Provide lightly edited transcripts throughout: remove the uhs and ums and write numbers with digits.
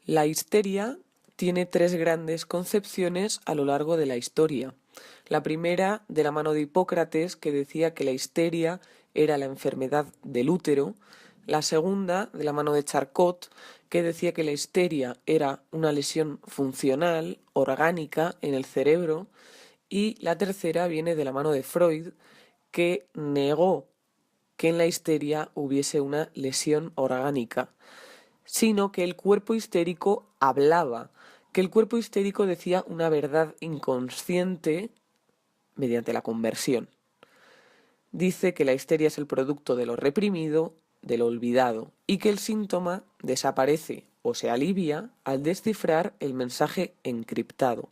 La histeria tiene tres grandes concepciones a lo largo de la historia. La primera, de la mano de Hipócrates, que decía que la histeria era la enfermedad del útero. La segunda, de la mano de Charcot, que decía que la histeria era una lesión funcional, orgánica, en el cerebro. Y la tercera viene de la mano de Freud, que negó que en la histeria hubiese una lesión orgánica, sino que el cuerpo histérico hablaba, que el cuerpo histérico decía una verdad inconsciente mediante la conversión. Dice que la histeria es el producto de lo reprimido, de lo olvidado, y que el síntoma desaparece o se alivia al descifrar el mensaje encriptado.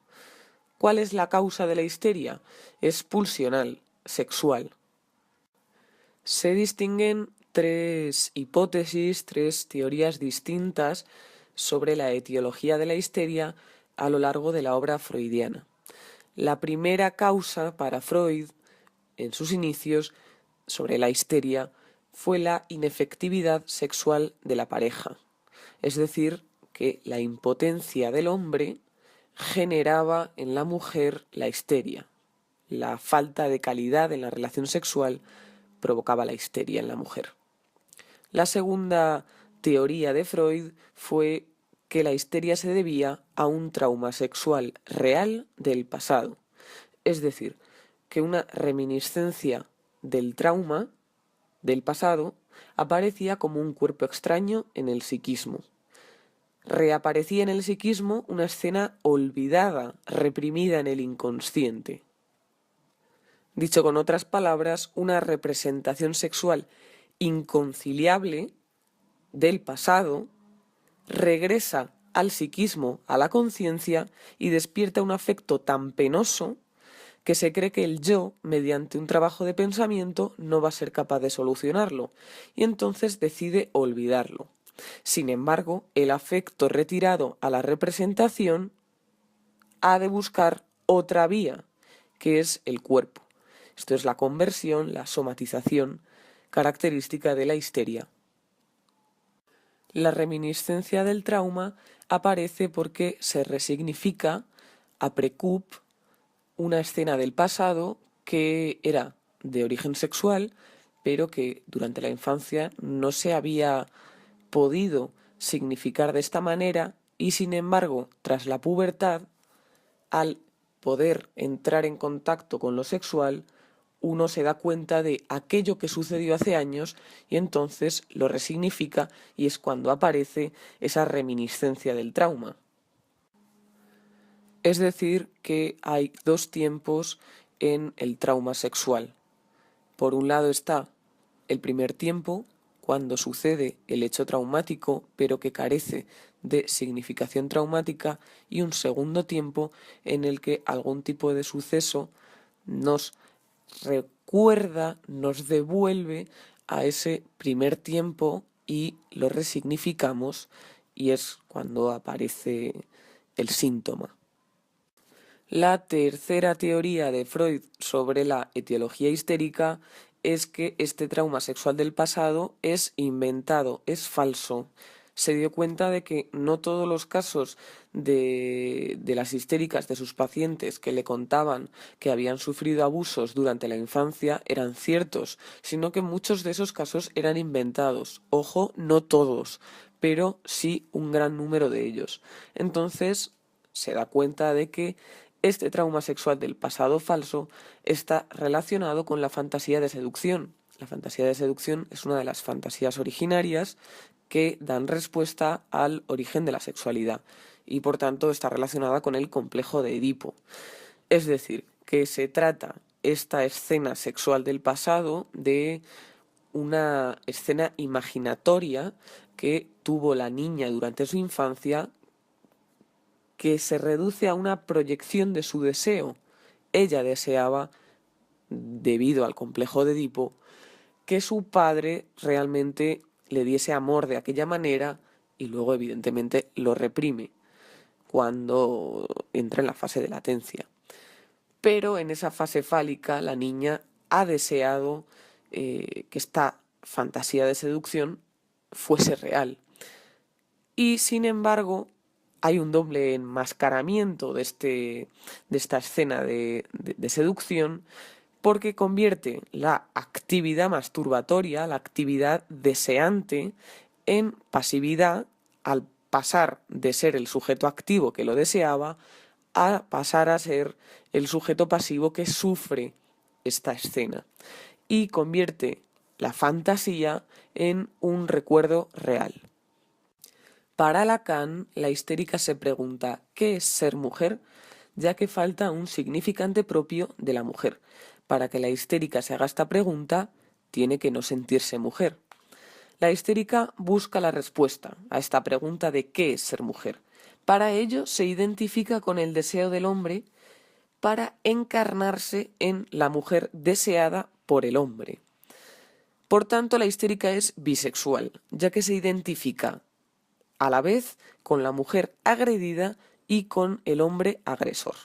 ¿Cuál es la causa de la histeria? Es pulsional, sexual. Se distinguen tres hipótesis, tres teorías distintas sobre la etiología de la histeria a lo largo de la obra freudiana. La primera causa para Freud, en sus inicios, sobre la histeria, fue la inefectividad sexual de la pareja. Es decir, que la impotencia del hombre generaba en la mujer la histeria. La falta de calidad en la relación sexual provocaba la histeria en la mujer. La segunda teoría de Freud fue que la histeria se debía a un trauma sexual real del pasado, es decir, que una reminiscencia del trauma del pasado aparecía como un cuerpo extraño en el psiquismo. Reaparecía en el psiquismo una escena olvidada, reprimida en el inconsciente. Dicho con otras palabras, una representación sexual inconciliable del pasado regresa al psiquismo, a la conciencia, y despierta un afecto tan penoso que se cree que el yo, mediante un trabajo de pensamiento, no va a ser capaz de solucionarlo, y entonces decide olvidarlo. Sin embargo, el afecto retirado a la representación ha de buscar otra vía, que es el cuerpo. Esto es la conversión, la somatización, característica de la histeria. La reminiscencia del trauma aparece porque se resignifica a precup una escena del pasado que era de origen sexual, pero que durante la infancia no se había podido significar de esta manera y sin embargo, tras la pubertad, al poder entrar en contacto con lo sexual, uno se da cuenta de aquello que sucedió hace años y entonces lo resignifica y es cuando aparece esa reminiscencia del trauma. Es decir, que hay dos tiempos en el trauma sexual. Por un lado está el primer tiempo, cuando sucede el hecho traumático, pero que carece de significación traumática, y un segundo tiempo en el que algún tipo de suceso nos recuerda, nos devuelve a ese primer tiempo y lo resignificamos, y es cuando aparece el síntoma. La tercera teoría de Freud sobre la etiología histérica es que este trauma sexual del pasado es inventado, es falso. Se dio cuenta de que no todos los casos de las histéricas de sus pacientes que le contaban que habían sufrido abusos durante la infancia eran ciertos, sino que muchos de esos casos eran inventados. Ojo, no todos, pero sí un gran número de ellos. Entonces se da cuenta de que este trauma sexual del pasado falso está relacionado con la fantasía de seducción. La fantasía de seducción es una de las fantasías originarias que dan respuesta al origen de la sexualidad y por tanto está relacionada con el complejo de Edipo. Es decir, que se trata esta escena sexual del pasado de una escena imaginatoria que tuvo la niña durante su infancia, que se reduce a una proyección de su deseo. Ella deseaba, debido al complejo de Edipo, que su padre realmente le diese amor de aquella manera y luego evidentemente lo reprime cuando entra en la fase de latencia. Pero en esa fase fálica la niña ha deseado que esta fantasía de seducción fuese real. Y sin embargo, hay un doble enmascaramiento de esta escena de seducción, porque convierte la actividad masturbatoria, la actividad deseante, en pasividad al pasar de ser el sujeto activo que lo deseaba a pasar a ser el sujeto pasivo que sufre esta escena, y convierte la fantasía en un recuerdo real. Para Lacan, la histérica se pregunta ¿qué es ser mujer?, ya que falta un significante propio de la mujer. Para que la histérica se haga esta pregunta, tiene que no sentirse mujer. La histérica busca la respuesta a esta pregunta de ¿qué es ser mujer? Para ello se identifica con el deseo del hombre para encarnarse en la mujer deseada por el hombre. Por tanto, la histérica es bisexual, ya que se identifica a la vez con la mujer agredida y con el hombre agresor.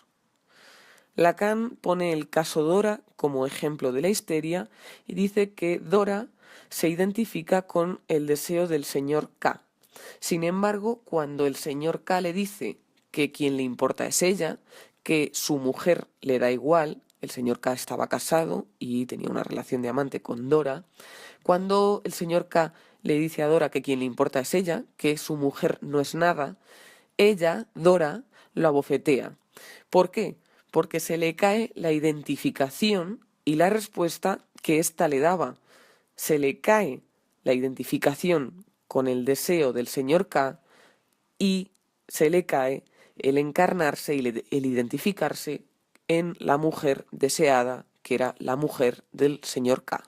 Lacan pone el caso Dora como ejemplo de la histeria y dice que Dora se identifica con el deseo del señor K. Sin embargo, cuando el señor K le dice que quien le importa es ella, que su mujer le da igual, el señor K estaba casado y tenía una relación de amante con Dora, cuando el señor K le dice a Dora que quien le importa es ella, que su mujer no es nada, ella, Dora, lo abofetea. ¿Por qué? Porque se le cae la identificación y la respuesta que ésta le daba. Se le cae la identificación con el deseo del señor K y se le cae el encarnarse y el identificarse en la mujer deseada, que era la mujer del señor K.